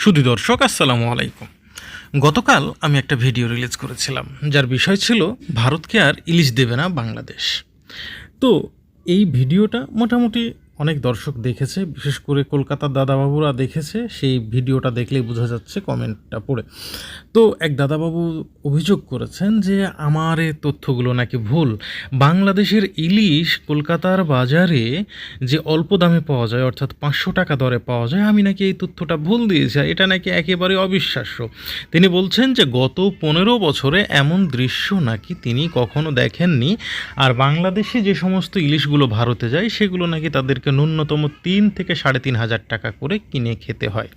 সুধী দর্শক আসসালামু আলাইকুম। গতকাল আমি একটা ভিডিও রিলিজ করেছিলাম যার বিষয় ছিল ভারতকে আর ইলিশ দেবে না বাংলাদেশ। তো এই ভিডিওটা মোটামুটি অনেক দর্শক দেখেছে, বিশেষ করে কলকাতার দাদাবাবুরা দেখেছে। সেই ভিডিওটা দেখলেই বোঝা যাচ্ছে কমেন্টটা পড়ে। তো এক দাদাবাবু অভিযোগ করেছেন যে আমার এই তথ্যগুলো নাকি ভুল। বাংলাদেশের ইলিশ কলকাতার বাজারে যে অল্প দামে পাওয়া যায়, অর্থাৎ 500 টাকা দরে পাওয়া যায়, আমি নাকি এই তথ্যটা ভুল দিয়েছি, আর এটা নাকি একেবারে অবিশ্বাস্য। তিনি বলছেন যে গত 15 বছরে এমন দৃশ্য নাকি তিনি কখনো দেখেননি। আর বাংলাদেশে যে সমস্ত ইলিশগুলো ভারতে যায় সেগুলো নাকি তাদেরকে ন্যূনতম 3 থেকে 3,500 টাকা করে কিনে খেতে হয়।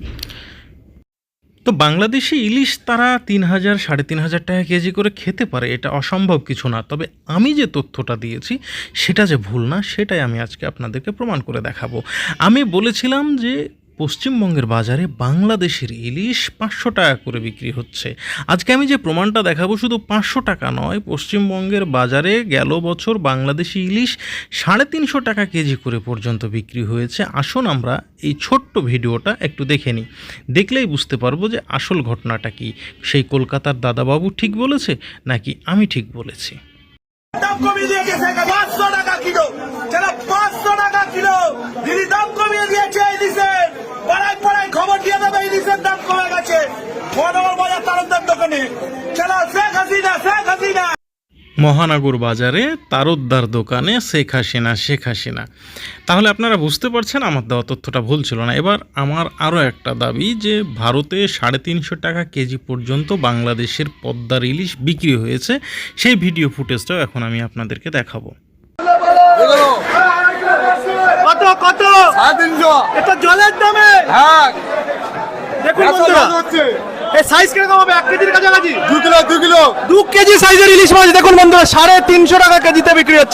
তো বাংলাদেশি ইলিশ তারা 3,000 3,500 টাকা কেজি করে খেতে পারে, এটা অসম্ভব কিছু না। তবে আমি যে তথ্যটা দিয়েছি সেটা যে ভুল না, সেটাই আমি আজকে আপনাদেরকে প্রমাণ করে দেখাবো। আমি বলেছিলাম যে পশ্চিমবঙ্গের বাজারে বাংলাদেশের ইলিশ 500 টাকা করে বিক্রি হচ্ছে। আজকে আমি যে প্রমাণটা দেখাবো শুধু 500 টাকা নয়, পশ্চিমবঙ্গের বাজারে গেল বছর বাংলাদেশি ইলিশ 350 টাকা কেজি করে পর্যন্ত বিক্রি হয়েছে। আসুন আমরা এই ছোট্ট ভিডিওটা একটু দেখে নিই, দেখলেই বুঝতে পারবো যে আসল ঘটনাটা কি। সেই কলকাতার দাদাবাবু ঠিক বলেছে নাকি আমি ঠিক বলেছি। দাম কমিয়ে দিয়ে গেছে 500 টাকা কিলো, যারা 500 টাকা কিলো দিদি দাম কমিয়ে দিয়েছে ইলিশের। পাড়ায় পাড়ায় খবর দিয়ে দেবে ইলিশের দাম কমে গেছে। মহানগর বাজার তারকদার দোকানে চলো শেখ হাসিনা। মহানগর বাজারে তারকদার দোকানে শেখ হাসিনা। তাহলে আপনারা বুঝতে পারছেন আমার দেওয়া তথ্যটা ভুল ছিল না। এবার আমার আরও একটা দাবি যে ভারতে 350 টাকা কেজি পর্যন্ত বাংলাদেশের পদ্মার ইলিশ বিক্রি হয়েছে, সেই ভিডিও ফুটেজটাও এখন আমি আপনাদেরকে দেখাবো। কত 350 এটা জলের দামে। হ্যাঁ দেখুন বন্ধুরা, এই সাইজ কিরকম হবে? 1 কেজির কাছাকাছি, 2 কিলো 2 কেজি সাইজের ইলিশ মাছ দেখুন বন্ধুরা, 350 টাকা কেজিতে বিক্রি হচ্ছে।